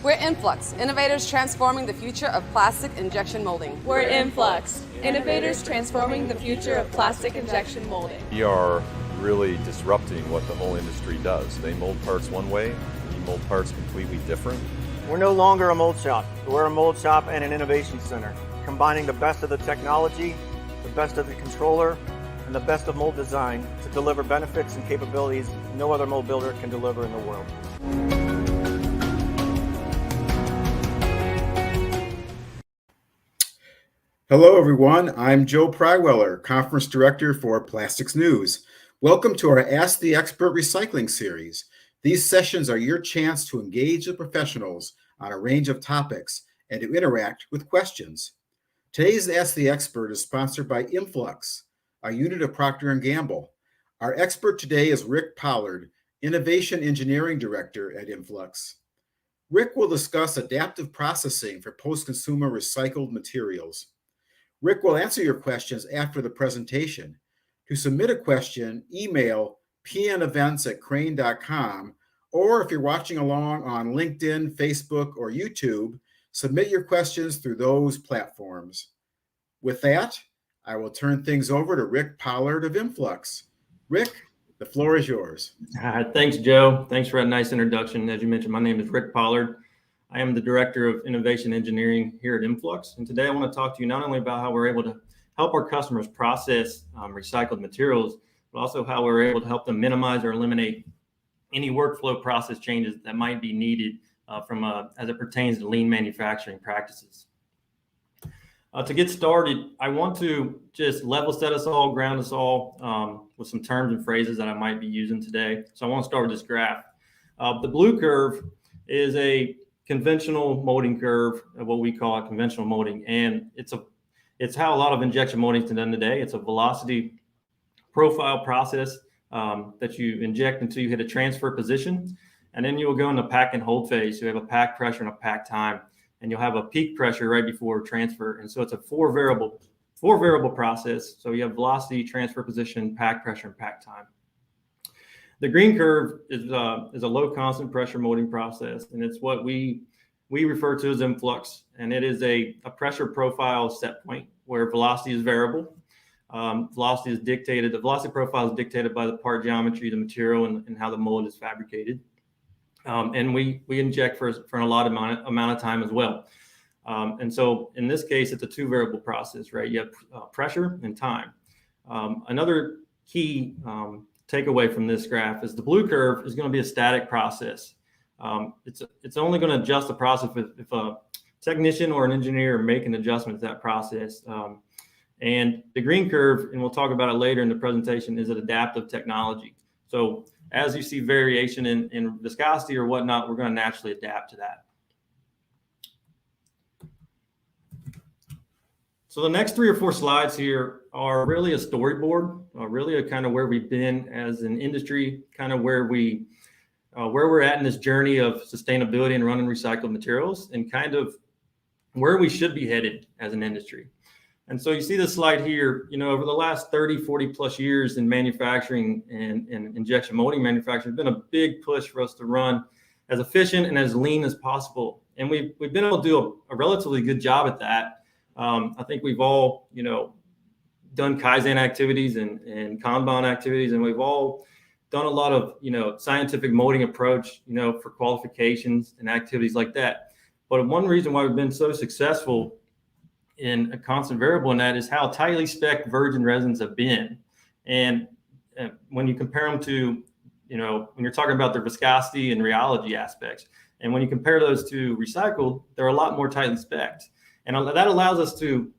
We're iMFLUX, innovators transforming the future of plastic injection molding. We're iMFLUX, innovators transforming the future of plastic injection molding. We are really disrupting what the whole industry does. They mold parts one way, we mold parts completely different. We're no longer a mold shop. We're a mold shop and an innovation center, combining the best of the technology, the best of the controller, and the best of mold design to deliver benefits and capabilities no other mold builder can deliver in the world. Hello, everyone. I'm Joe Pryweller, Conference Director for Plastics News. Welcome to our Ask the Expert Recycling series. These sessions are your chance to engage with professionals on a range of topics and to interact with questions. Today's Ask the Expert is sponsored by iMFLUX, a unit of Procter & Gamble. Our expert today is Rick Pollard, Innovation Engineering Director at iMFLUX. Rick will discuss adaptive processing for post-consumer recycled materials. Rick will answer your questions after the presentation. To submit a question, email pnevents@crane.com, or if you're watching along on LinkedIn, Facebook, or YouTube, submit your questions through those platforms. With that, I will turn things over to Rick Pollard of iMFLUX. Rick, the floor is yours. Thanks, Joe. Thanks for that nice introduction. As you mentioned, my name is Rick Pollard. I am the Director of Innovation Engineering here at iMFLUX. And today I want to talk to you not only about how we're able to help our customers process recycled materials, but also how we're able to help them minimize or eliminate any workflow process changes that might be needed as it pertains to lean manufacturing practices. To get started, I want to just level set us all, ground us all with some terms and phrases that I might be using today. So I want to start with this graph. The blue curve is a conventional molding curve, what we call a conventional molding, and it's how a lot of injection molding is done today. It's a velocity profile process that you inject until you hit a transfer position, and then you will go into pack and hold phase. So you have a pack pressure and a pack time, and you'll have a peak pressure right before transfer. And so it's a four variable process. So you have velocity, transfer position, pack pressure, and pack time. The green curve is a low constant pressure molding process, and it's what we refer to as iMFLUX, and it is a pressure profile set point where velocity is variable. The velocity profile is dictated by the part geometry, the material, and how the mold is fabricated. And we inject for an allotted amount of time as well. And so in this case, it's a two variable process, right? You have pressure and time. Another key takeaway from this graph is the blue curve is going to be a static process. It's only going to adjust the process if a technician or an engineer make an adjustment to that process. And the green curve, and we'll talk about it later in the presentation, is an adaptive technology. So as you see variation in viscosity or whatnot, we're going to naturally adapt to that. So the next 3 or 4 slides here are really a storyboard, really a kind of where we've been as an industry, kind of where we're at in this journey of sustainability and running recycled materials, and kind of where we should be headed as an industry. And so you see this slide here, over the last 30, 40 plus years in manufacturing and injection molding manufacturing, there's been a big push for us to run as efficient and as lean as possible. And we've been able to do a relatively good job at that. I think we've all, done Kaizen activities and Kanban activities, and we've all done a lot of, scientific molding approach, for qualifications and activities like that. But one reason why we've been so successful in a constant variable in that is how tightly spec'd virgin resins have been. And when you compare them to, when you're talking about their viscosity and rheology aspects, and when you compare those to recycled, they're a lot more tightly spec'd. And that allows us to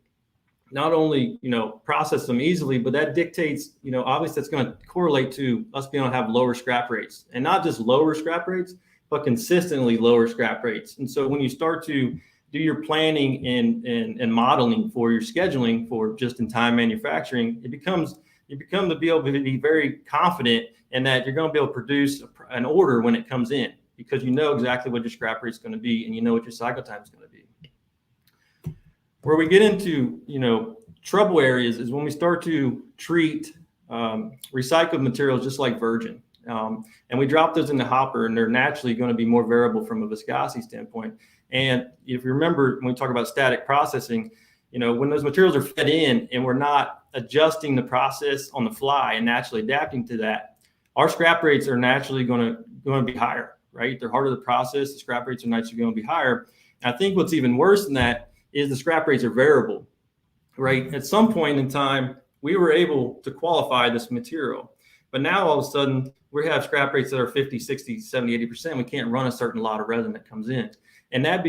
not only, process them easily, but that dictates, obviously that's going to correlate to us being able to have lower scrap rates, and not just lower scrap rates, but consistently lower scrap rates. And so when you start to do your planning and modeling for your scheduling for just-in-time manufacturing, you become to be able to be very confident in that you're going to be able to produce an order when it comes in, because you know exactly what your scrap rate is going to be, and you know what your cycle time is going to be. Where we get into, trouble areas is when we start to treat recycled materials just like virgin. And we drop those in the hopper, and they're naturally going to be more variable from a viscosity standpoint. And if you remember, when we talk about static processing, when those materials are fed in and we're not adjusting the process on the fly and naturally adapting to that, our scrap rates are naturally going to be higher, right? They're harder to process. The scrap rates are naturally going to be higher. And I think what's even worse than that is the scrap rates are variable, right? At some point in time, we were able to qualify this material, but now all of a sudden we have scrap rates that are 50, 60, 70, 80%. We can't run a certain lot of resin that comes in. And that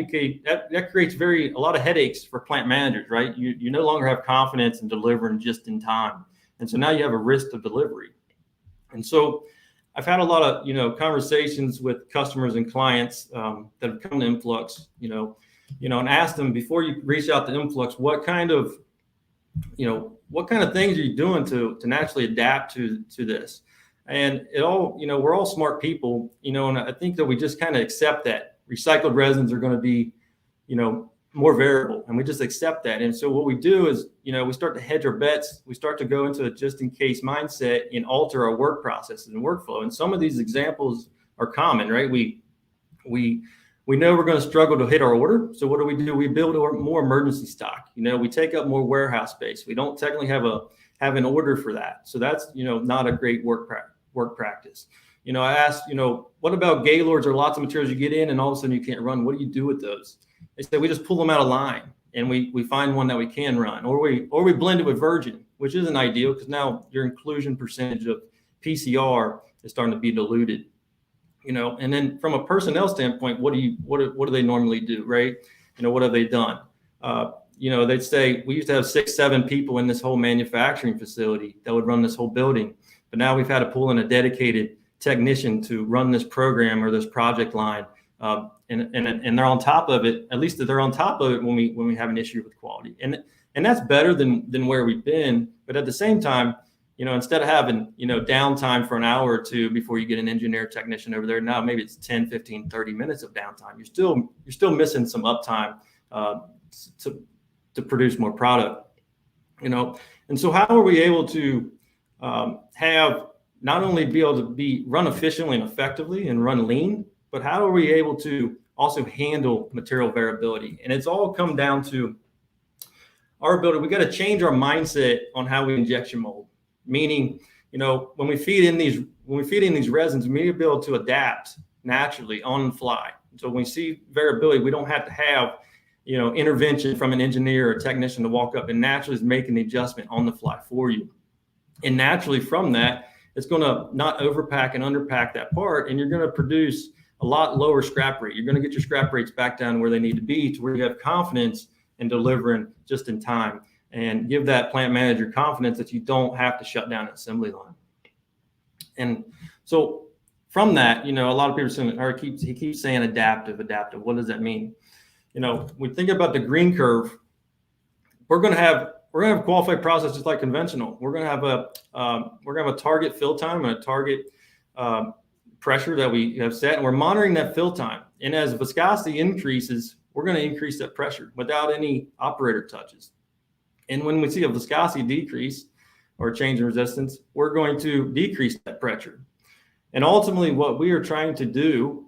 creates a lot of headaches for plant managers, right? You no longer have confidence in delivering just in time. And so now you have a risk of delivery. And so I've had a lot of, conversations with customers and clients that have come to iMFLUX, and asked them, before you reach out to iMFLUX, what kind of things are you doing to naturally adapt to this? And we're all smart people, and I think that we just kind of accept that recycled resins are going to be, more variable, and we just accept that. And so what we do is, we start to hedge our bets. We start to go into a just in case mindset and alter our work processes and workflow. And some of these examples are common, right? We know we're going to struggle to hit our order. So what do? We build more emergency stock. We take up more warehouse space. We don't technically have an order for that. So that's, not a great work practice. I asked, what about gaylords or lots of materials you get in and all of a sudden you can't run? What do you do with those? They said, we just pull them out of line and we find one that we can run, or we blend it with virgin, which isn't ideal because now your inclusion percentage of PCR is starting to be diluted. And then from a personnel standpoint, what do they normally do, right? What have they done? They'd say, we used to have 6, 7 people in this whole manufacturing facility that would run this whole building. But now we've had to pull in a dedicated technician to run this program or this project line. And they're on top of it. At least they're on top of it when we have an issue with quality. And that's better than where we've been. But at the same time, instead of having, downtime for an hour or two before you get an engineer technician over there, now maybe it's 10, 15, 30 minutes of downtime. You're still missing some uptime to produce more product, And so how are we able to have not only be able to run efficiently and effectively and run lean, but how are we able to also handle material variability? And it's all come down to our ability. We got to change our mindset on how we injection mold. Meaning, when we feed in these resins, we need to be able to adapt naturally on the fly. So when we see variability, we don't have to have, intervention from an engineer or technician to walk up and naturally is making the adjustment on the fly for you. And naturally from that, it's going to not overpack and underpack that part, and you're going to produce a lot lower scrap rate. You're going to get your scrap rates back down where they need to be, to where you have confidence in delivering just in time, and give that plant manager confidence that you don't have to shut down an assembly line. And so from that, a lot of people saying, he keeps saying adaptive. What does that mean? We think about the green curve. We're going to have qualified process just like conventional. We're going to have a target fill time and a target pressure that we have set, and we're monitoring that fill time. And as viscosity increases, we're going to increase that pressure without any operator touches. And when we see a viscosity decrease or a change in resistance, we're going to decrease that pressure. And ultimately, what we are trying to do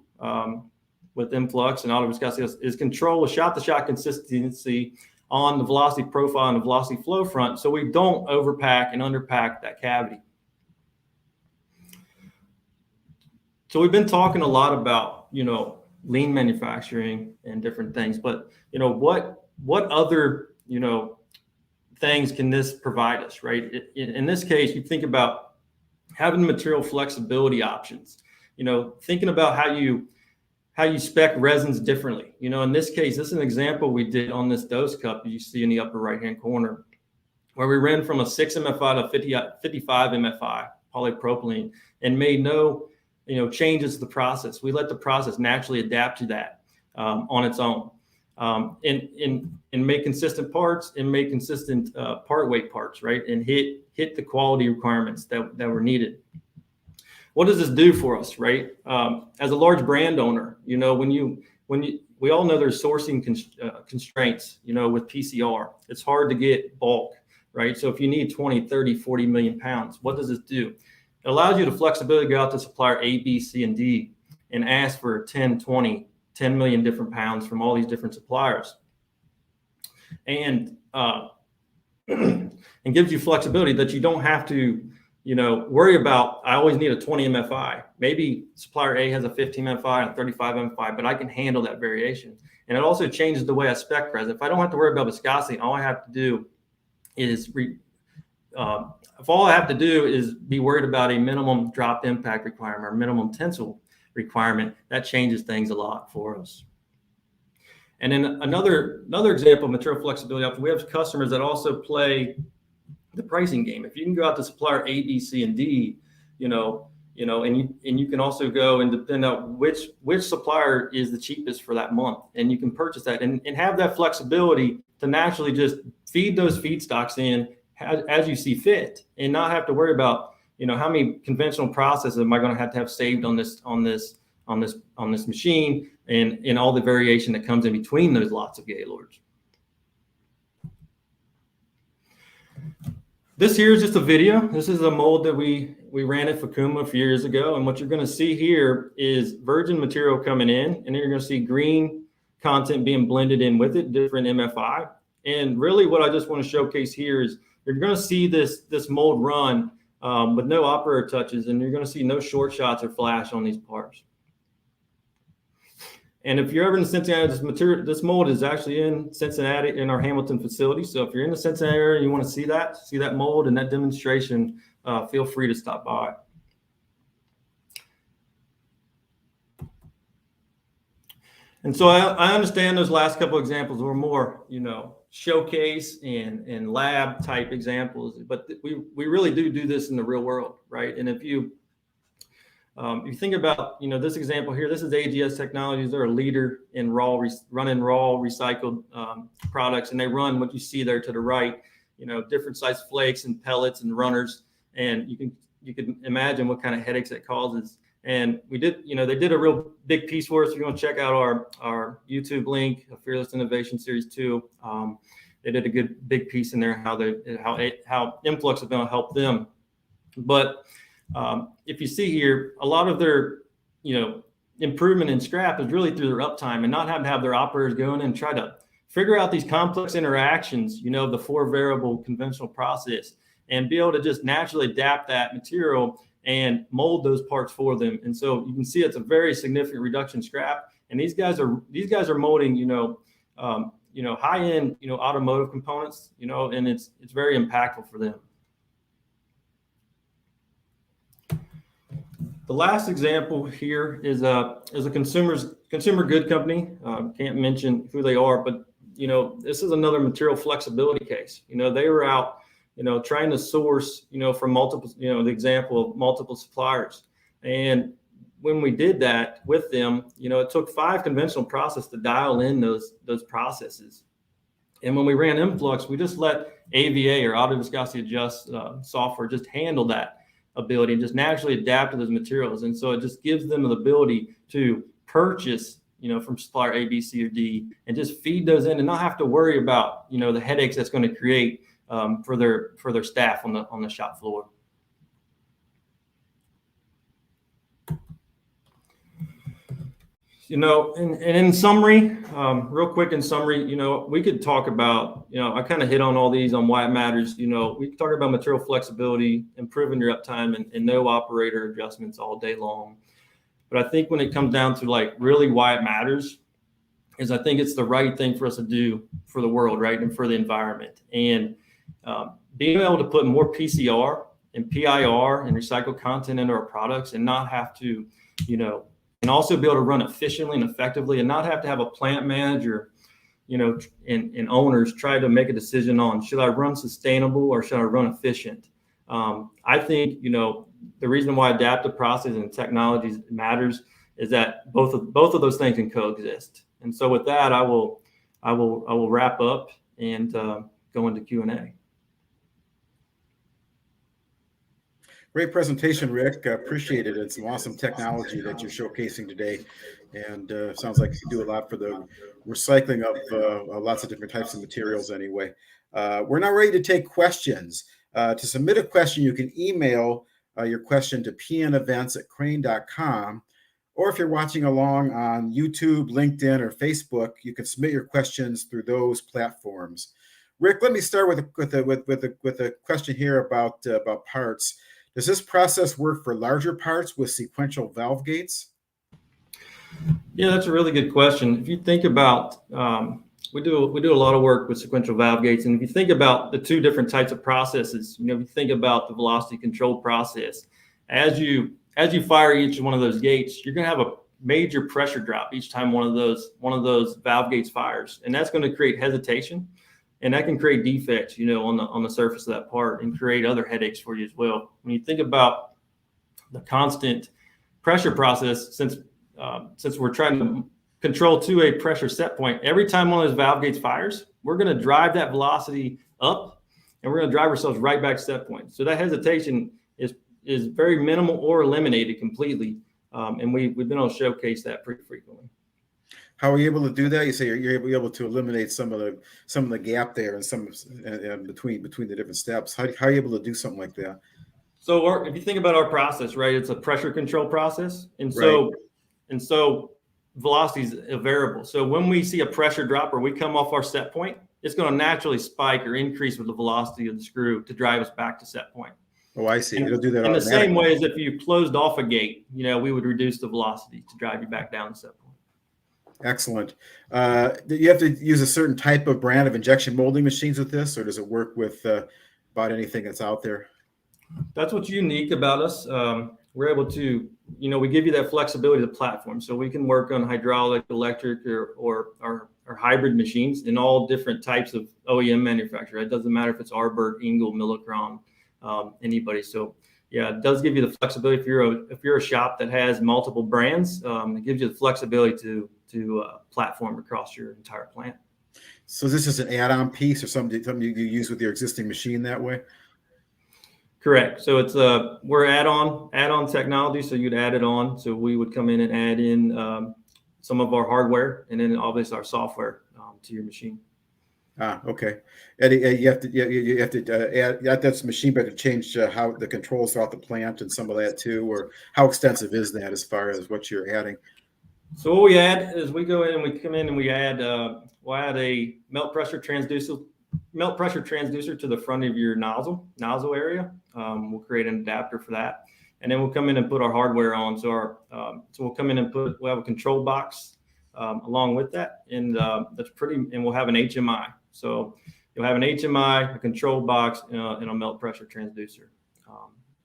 with iMFLUX and auto viscosity is control a shot-to-shot consistency on the velocity profile and the velocity flow front, so we don't overpack and underpack that cavity. So we've been talking a lot about, lean manufacturing and different things, but what other, things can this provide us, right? In this case, you think about having material flexibility options, thinking about how you spec resins differently. In this case, this is an example we did on this dose cup you see in the upper right-hand corner, where we ran from a 6 MFI to 55 MFI polypropylene and made no, changes to the process. We let the process naturally adapt to that on its own, and make consistent parts and make consistent part weight parts, right? And hit the quality requirements that were needed. What does this do for us, right? As a large brand owner, we all know there's sourcing constraints, with PCR. It's hard to get bulk, right? So if you need 20, 30, 40 million pounds, what does this do? It allows you the flexibility to go out to supplier A, B, C, and D and ask for 10, 20, 10 million different pounds from all these different suppliers. And and gives you flexibility that you don't have to, worry about, I always need a 20 MFI. Maybe supplier A has a 15 MFI and a 35 MFI, but I can handle that variation. And it also changes the way I spec present. If I don't have to worry about viscosity, all I have to do is if all I have to do is be worried about a minimum drop impact requirement or minimum tensile requirement, that changes things a lot for us. And then another example of material flexibility, we have customers that also play the pricing game. If you can go out to supplier A, B, C, and D, and you can also go and depend on which supplier is the cheapest for that month, and you can purchase that and have that flexibility to naturally just feed those feedstocks in as you see fit, and not have to worry about how many conventional processes am I going to have saved on this machine, and all the variation that comes in between those lots of Gaylords. This here is just a video. This is a mold that we ran at Fakuma a few years ago. And what you're going to see here is virgin material coming in, and then you're going to see green content being blended in with it, different MFI. And really what I just want to showcase here is you're going to see this mold run with no operator touches, and you're going to see no short shots or flash on these parts. And if you're ever in Cincinnati, this mold is actually in Cincinnati in our Hamilton facility. So if you're in the Cincinnati area and you want to see that mold and that demonstration, feel free to stop by. And so I understand those last couple examples were more, showcase and lab type examples, but we really do this in the real world, right? And if you think about, this example here, this is AGS Technologies. They're a leader in running raw recycled products, and they run what you see there to the right, different size flakes and pellets and runners, and you can imagine what kind of headaches that causes. And we did, they did a real big piece for us. If you want to check out our YouTube link, Fearless Innovation Series 2, they did a good big piece in there how iMFLUX is going to help them. But if you see here, a lot of their, improvement in scrap is really through their uptime and not having to have their operators go in and try to figure out these complex interactions, the 4 variable conventional process, and be able to just naturally adapt that material and mold those parts for them. And so you can see it's a very significant reduction in scrap. And these guys are molding, high-end, automotive components, and it's very impactful for them. The last example here is a consumer good company. Can't mention who they are, but this is another material flexibility case. They were out, trying to source, from multiple, the example of multiple suppliers. And when we did that with them, it took 5 conventional processes to dial in those processes. And when we ran iMFLUX, we just let AVA or auto viscosity adjust software just handle that ability and just naturally adapt to those materials. And so it just gives them the ability to purchase, from supplier A, B, C, or D, and just feed those in and not have to worry about, the headaches that's going to create for their staff on the shop floor. And in summary, real quick in summary, we could talk about, I kind of hit on all these on why it matters. We could talk about material flexibility, improving your uptime, and no operator adjustments all day long. But I think when it comes down to really why it matters is I think it's the right thing for us to do for the world, right, and for the environment. And being able to put more PCR and PIR and recycled content into our products and not have to, and also be able to run efficiently and effectively and not have to have a plant manager, and owners try to make a decision on, should I run sustainable or should I run efficient? I think, the reason why adaptive process and technologies matters is that both of those things can coexist. And so with that, I will wrap up and go into Q&A. Great presentation, Rick. Appreciate it. It's some awesome technology that you're showcasing today. And sounds like you do a lot for the recycling of lots of different types of materials anyway. We're now ready to take questions. To submit a question, you can email your question to pnevents@crane.com. Or if you're watching along on YouTube, LinkedIn, or Facebook, you can submit your questions through those platforms. Rick, let me start with a question here about parts. Does this process work for larger parts with sequential valve gates? Yeah, that's a really good question. If you think about, we do a lot of work with sequential valve gates, and if you think about the two different types of processes, if you think about the velocity control process, as you fire each one of those gates, you're going to have a major pressure drop each time one of those valve gates fires, and that's going to create hesitation, and that can create defects, on the surface of that part, and create other headaches for you as well. When you think about the constant pressure process, since we're trying to control to a pressure set point, every time one of those valve gates fires, we're going to drive that velocity up, and we're going to drive ourselves right back to set point. So that hesitation is very minimal or eliminated completely, and we've been able to showcase that pretty frequently. How are you able to do that? You say you're able to eliminate some of the gap there and some between the different steps. How are you able to do something like that? So if you think about our process, right, it's a pressure control process, and so velocity is a variable. So when we see a pressure drop or we come off our set point, it's going to naturally spike or increase with the velocity of the screw to drive us back to set point. Oh, I see. It'll do that in the same way as if you closed off a gate, we would reduce the velocity to drive you back down to set point. Excellent. Do you have to use a certain type of brand of injection molding machines with this, or does it work with about anything that's out there? That's what's unique about us. We're able to, we give you that flexibility of the platform, so we can work on hydraulic, electric, or hybrid machines in all different types of OEM manufacturer. It doesn't matter if it's Arbor, Engel, Millicron, anybody. So yeah, it does give you the flexibility. If you're a shop that has multiple brands, it gives you the flexibility to platform across your entire plant. So this is an add-on piece or something you use with your existing machine that way? Correct. So it's we're add-on technology. So you'd add it on. So we would come in and add in some of our hardware, and then obviously our software to your machine. Okay. Eddie, you have to add that's machine, but to change how the controls throughout the plant and some of that too, or how extensive is that as far as what you're adding? So what we add is we go in and we come in and we add we'll add a melt pressure transducer to the front of your nozzle area. We'll create an adapter for that, and then we'll come in and put our hardware on. So we'll come in and we'll have a control box along with that, and and we'll have an HMI. So you'll have an HMI, a control box, and a melt pressure transducer,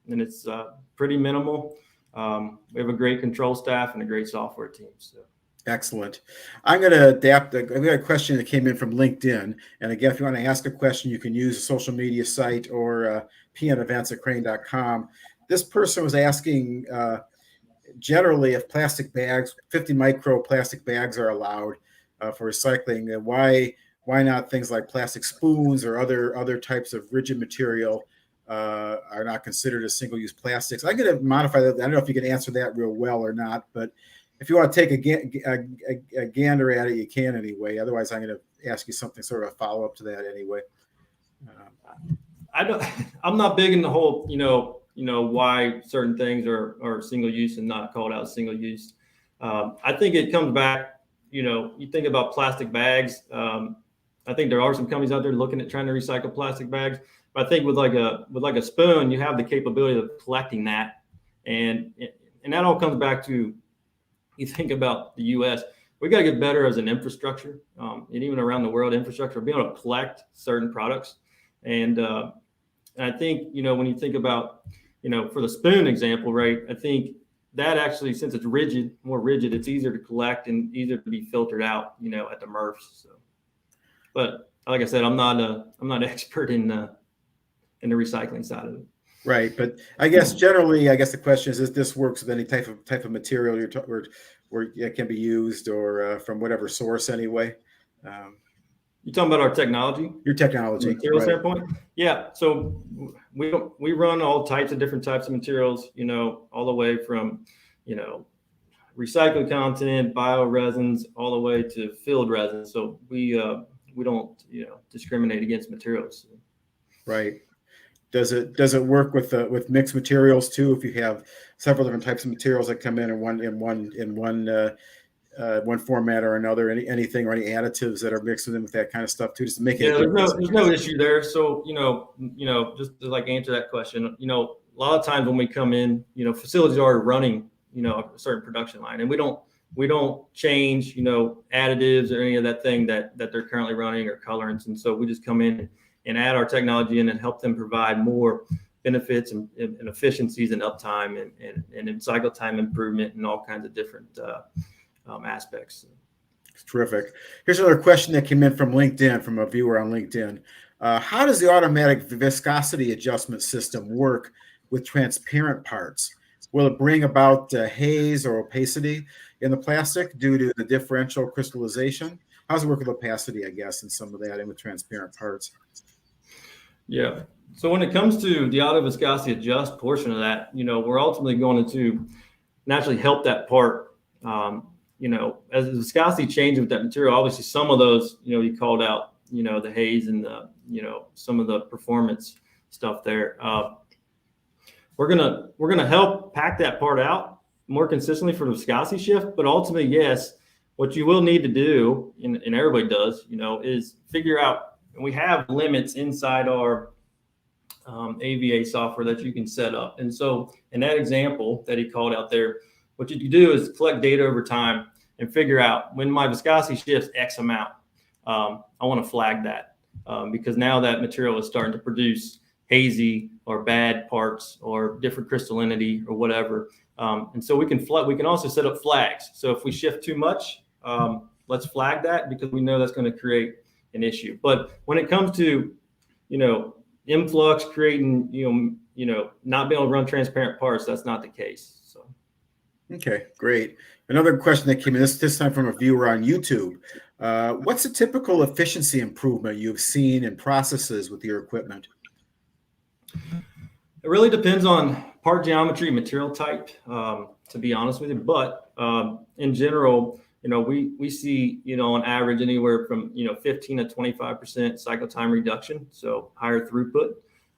and it's pretty minimal. We have a great control staff and a great software team. So. Excellent. I'm going to adapt. We got a question that came in from LinkedIn. And again, if you want to ask a question, you can use a social media site or pnevents@crane.com. This person was asking generally if plastic bags, 50 micro plastic bags are allowed for recycling. Why not things like plastic spoons or other types of rigid material are not considered as single-use plastics? I'm going to modify that. I don't know if you can answer that real well or not, but if you want to take a gander at it, you can anyway. Otherwise, I'm going to ask you something sort of a follow-up to that anyway. I'm not big in the whole, why certain things are single-use and not called out single-use. I think it comes back, you think about plastic bags. I think there are some companies out there looking at trying to recycle plastic bags. But I think with like a spoon, you have the capability of collecting that, and that all comes back to, you think about the U.S. We got to get better as an infrastructure, and even around the world infrastructure, being able to collect certain products. And I think when you think about for the spoon example, right? I think that actually, since it's more rigid, it's easier to collect and easier to be filtered out, at the MRFs. So, but like I said, I'm not an expert in the recycling side of it. Right, but I guess generally, the question is this works with any type of material where it can be used or from whatever source anyway. You're talking about our technology? Your technology, material standpoint? Yeah. So we run all types of different types of materials. All the way from recycled content, bioresins, all the way to filled resin. So we don't discriminate against materials. Right. Does it work with mixed materials too? If you have several different types of materials that come in one format or another, anything or any additives that are mixed with them with that kind of stuff too, just to make it. Yeah, there's no issue there. So just to like answer that question, a lot of times when we come in, facilities are already running, a certain production line, and we don't change, additives or any of that thing that they're currently running or colorants. And so we just come in and add our technology in and help them provide more benefits and efficiencies and uptime and in cycle time improvement and all kinds of different aspects. It's terrific. Here's another question that came in from LinkedIn, from a viewer on LinkedIn. How does the automatic viscosity adjustment system work with transparent parts? Will it bring about haze or opacity in the plastic due to the differential crystallization? How does it work with opacity, I guess, and some of that, and with transparent parts? Yeah. So when it comes to the auto viscosity adjust portion of that, we're ultimately going to naturally help that part. As the viscosity changes with that material, obviously some of those, you called out, the haze and the, some of the performance stuff there. We're gonna help pack that part out more consistently for the viscosity shift, but ultimately, yes, what you will need to do, and everybody does, is figure out, and we have limits inside our AVA software that you can set up. And so in that example that he called out there, what you do is collect data over time and figure out when my viscosity shifts X amount, I want to flag that because now that material is starting to produce hazy or bad parts or different crystallinity or whatever. And so we can also set up flags. So if we shift too much, let's flag that because we know that's going to create an issue. But when it comes to, iMFLUX creating, not being able to run transparent parts, that's not the case. So. Okay, great. Another question that came in this time from a viewer on YouTube. What's a typical efficiency improvement you've seen in processes with your equipment? It really depends on part geometry, material type, to be honest with you. But in general, we see, on average anywhere from, 15 to 25% cycle time reduction. So higher throughput.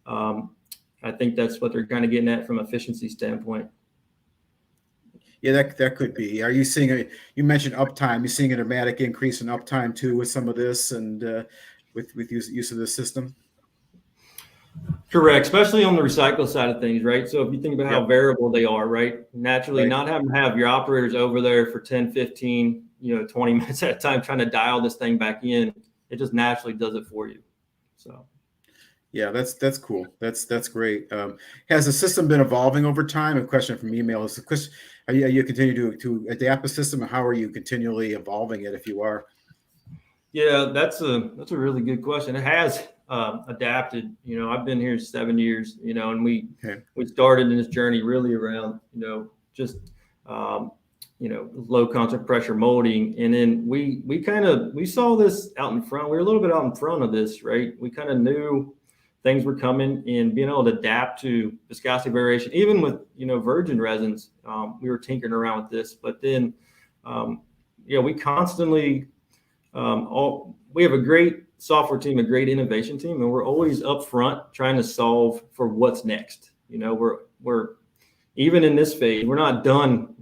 I think that's what they're kind of getting at from efficiency standpoint. Yeah, that could be. Are you seeing you mentioned uptime, you're seeing a dramatic increase in uptime too with some of this and with use of the system? Correct, especially on the recycle side of things, right? So if you think about how variable they are, right? Naturally, not having to have your operators over there for 10, 15, 20 minutes at a time trying to dial this thing back in, it just naturally does it for you. So. Yeah, that's cool. That's great. Has the system been evolving over time? A question from email is, are you continue to adapt the system, and how are you continually evolving it if you are? Yeah, that's a really good question. It has adapted. I've been here 7 years. And we started in this journey really around just low contact pressure molding, and then we saw this out in front. We were a little bit out in front of this, right? We kind of knew things were coming, and being able to adapt to viscosity variation, even with virgin resins, we were tinkering around with this. But then, we constantly we have a great software team, a great innovation team, and we're always up front trying to solve for what's next. We're even in this phase, we're not done,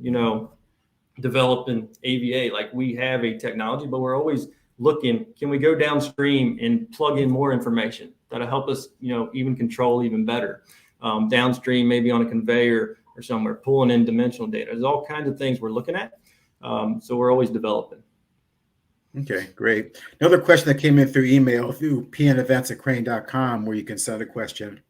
developing AVA. Like, we have a technology, but we're always looking, can we go downstream and plug in more information that'll help us, even control even better downstream, maybe on a conveyor or somewhere, pulling in dimensional data. There's all kinds of things we're looking at. So we're always developing. Okay, great. Another question that came in through email, through pnevents@crane.com, where you can send a question.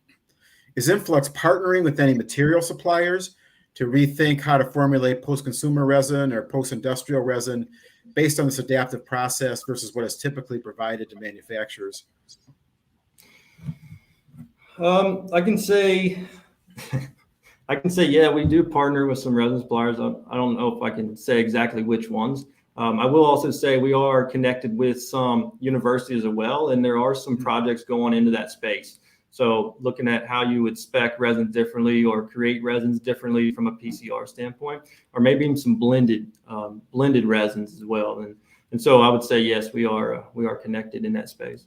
Is iMFLUX partnering with any material suppliers to rethink how to formulate post-consumer resin or post-industrial resin based on this adaptive process versus what is typically provided to manufacturers? I can say, yeah, we do partner with some resin suppliers. I don't know if I can say exactly which ones. I will also say we are connected with some universities as well, and there are some projects going into that space. So looking at how you would spec resins differently or create resins differently from a PCR standpoint, or maybe even some blended resins as well. And so I would say, yes, we are connected in that space.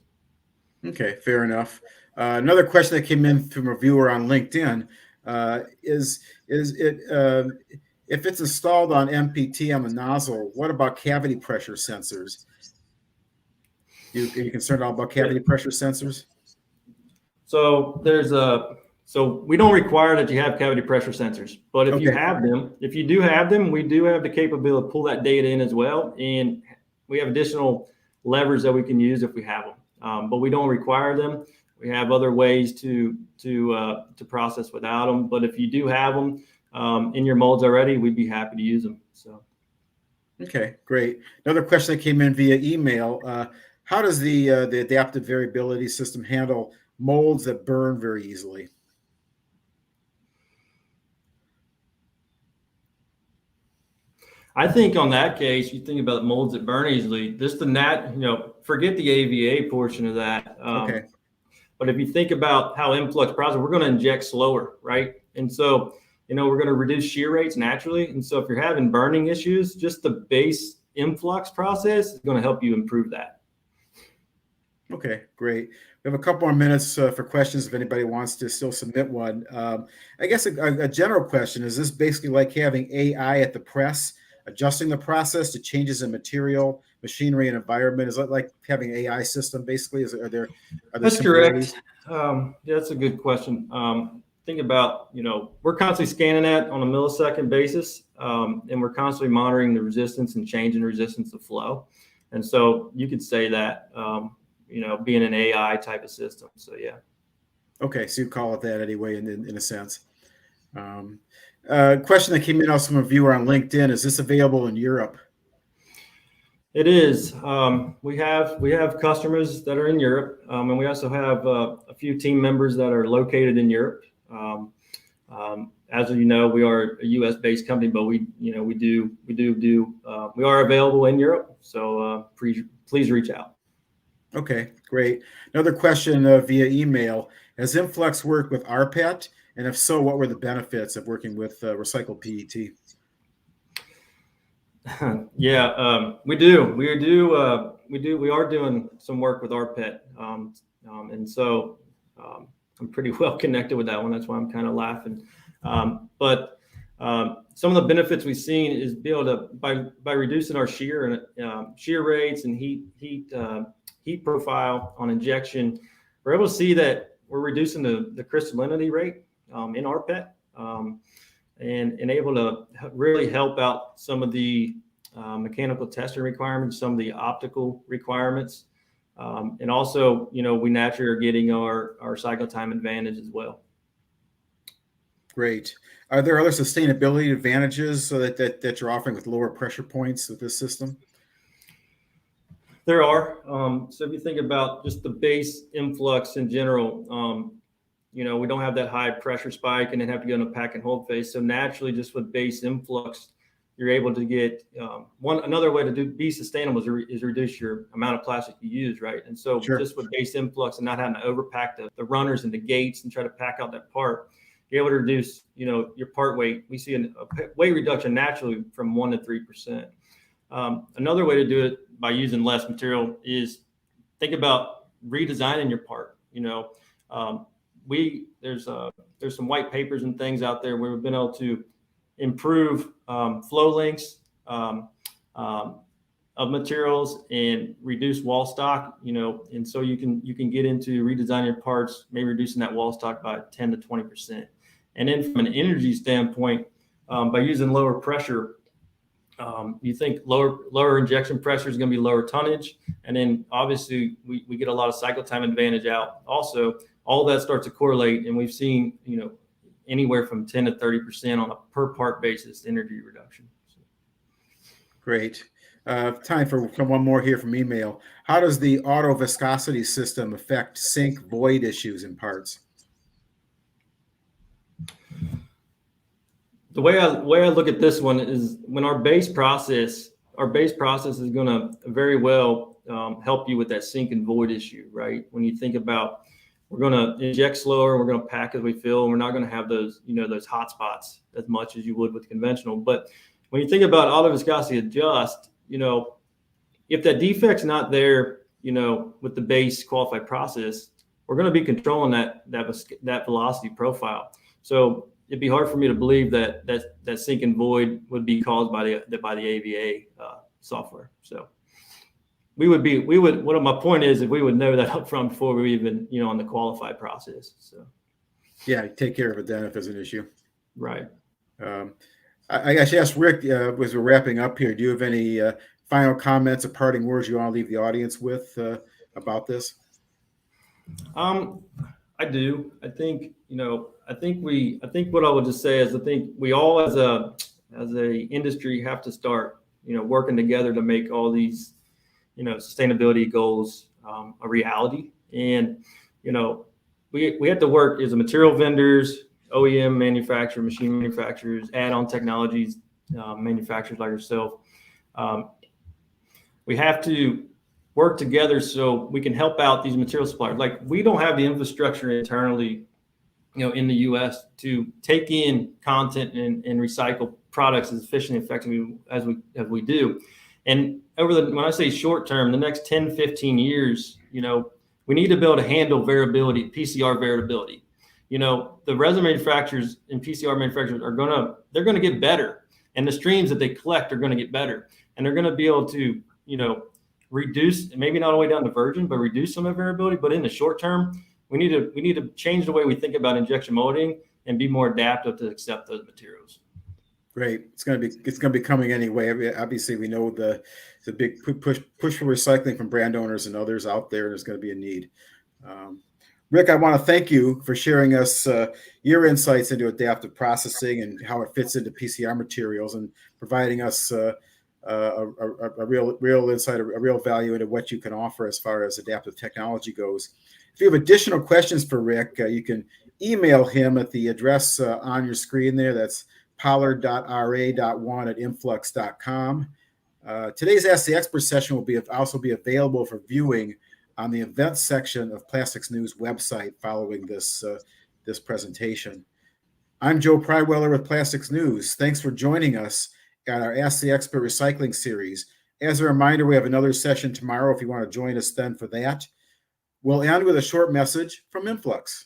Okay, fair enough. Another question that came in from a viewer on LinkedIn is it if it's installed on MPT on the nozzle, what about cavity pressure sensors? Are you concerned about cavity pressure sensors? So so we don't require that you have cavity pressure sensors, but if you Okay. have them, if you do have them, we do have the capability to pull that data in as well, and we have additional levers that we can use if we have them. But we don't require them. We have other ways to process without them. But if you do have them in your molds already, we'd be happy to use them. So. Okay, great. Another question that came in via email: how does the adaptive variability system handle molds that burn very easily? I think on that case, you think about molds that burn easily. Just forget the AVA portion of that. Okay. But if you think about how iMFLUX process, we're going to inject slower, right? And so, we're going to reduce shear rates naturally. And so if you're having burning issues, just the base iMFLUX process is going to help you improve that. Okay, great. We have a couple more minutes for questions if anybody wants to still submit one. I guess a general question, is this basically like having AI at the press, adjusting the process to changes in material, machinery, and environment? Is it like having an AI system basically? Are there That's correct. Yeah, that's a good question. Think about, we're constantly scanning that on a millisecond basis, and we're constantly monitoring the resistance and changing resistance of flow. And so you could say that, being an AI type of system. So, yeah. Okay, so you call it that anyway, in a sense. Question that came in also from a viewer on LinkedIn: is this available in Europe? It is. We have customers that are in Europe, and we also have a few team members that are located in Europe. As you know, we are a U.S. based company, but we are available in Europe. So please reach out. Okay, great. Another question via email: has iMFLUX worked with RPET? And if so, what were the benefits of working with recycled PET? Yeah, we do. We are doing some work with RPET, and so I'm pretty well connected with that one. That's why I'm kind of laughing. But some of the benefits we've seen is be able to by reducing our shear rates and heat profile on injection, we're able to see that we're reducing the crystallinity rate in RPET, and able to really help out some of the mechanical testing requirements, some of the optical requirements, and also, we naturally are getting our cycle time advantage as well. Great. Are there other sustainability advantages that you're offering with lower pressure points with this system? There are. So if you think about just the base iMFLUX in general, we don't have that high pressure spike and then have to go in a pack and hold phase. So naturally, just with base iMFLUX, you're able to get another way to be sustainable is reduce your amount of plastic you use, right? And so just with base iMFLUX and not having to overpack the runners and the gates and try to pack out that part, you're able to reduce, your part weight. We see a weight reduction naturally from 1% to 3%. Another way to do it by using less material is think about redesigning your part. There's some white papers and things out there where we've been able to improve flow lengths of materials and reduce wall stock, and so you can get into redesigning your parts, maybe reducing that wall stock by 10 to 20%. And then from an energy standpoint, by using lower pressure, you think lower injection pressure is going to be lower tonnage, and then obviously we get a lot of cycle time advantage out. Also, all that starts to correlate, and we've seen anywhere from 10 to 30% on a per part basis energy reduction. Great. Time for one more here from email. How does the auto viscosity system affect sink void issues in parts? The way I look at this one is when our base process is going to very well help you with that sink and void issue, right? When you think about we're going to inject slower, we're going to pack as we fill, and we're not going to have those those hot spots as much as you would with conventional. But when you think about auto viscosity adjust, if that defect's not there with the base qualified process, we're going to be controlling that velocity profile. So it'd be hard for me to believe that sink and void would be caused by the AVA software. So what my point is, if we would know that up front before we even, on the qualified process. So yeah, take care of it then if there's an issue. Right. I should ask Rick, as we're wrapping up here, do you have any final comments or parting words you want to leave the audience with about this? I do. I think what I would just say is I think we all as a industry have to start, working together to make all these, sustainability goals a reality. And, we have to work as a material vendors, OEM manufacturers, machine manufacturers, add-on technologies, manufacturers like yourself. We have to work together so we can help out these material suppliers. Like, we don't have the infrastructure internally, in the U.S. to take in content and recycle products as efficiently and effectively as we do. And when I say short term, the next 10, 15 years, we need to be able to handle variability, PCR variability. The resin manufacturers and PCR manufacturers they're going to get better, and the streams that they collect are going to get better, and they're going to be able to, reduce, maybe not all the way down to virgin, but reduce some of the variability. But in the short term, we need to change the way we think about injection molding and be more adaptive to accept those materials. Great. It's going to be coming anyway. Obviously, we know the big push for recycling from brand owners and others out there. There's going to be a need. Rick, I want to thank you for sharing us your insights into adaptive processing and how it fits into PCR materials, and providing us a real insight, a real value into what you can offer as far as adaptive technology goes. If you have additional questions for Rick, you can email him at the address on your screen there. That's pollard.ra.1@influx.com. Today's Ask the Expert session will also be available for viewing on the events section of Plastics News website following this presentation. I'm Joe Pryweller with Plastics News. Thanks for joining us at our Ask the Expert recycling series. As a reminder, we have another session tomorrow if you want to join us then for that. We'll end with a short message from iMFLUX.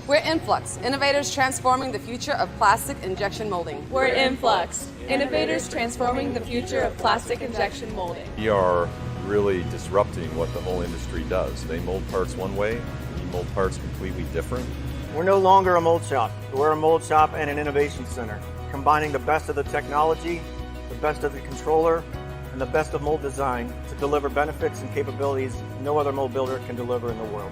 We're iMFLUX, innovators transforming the future of plastic injection molding. We're iMFLUX, innovators transforming the future of plastic injection molding. We are really disrupting what the whole industry does. They mold parts one way, we mold parts completely different. We're no longer a mold shop. We're a mold shop and an innovation center, combining the best of the technology, the best of the controller, and the best of mold design to deliver benefits and capabilities no other mold builder can deliver in the world.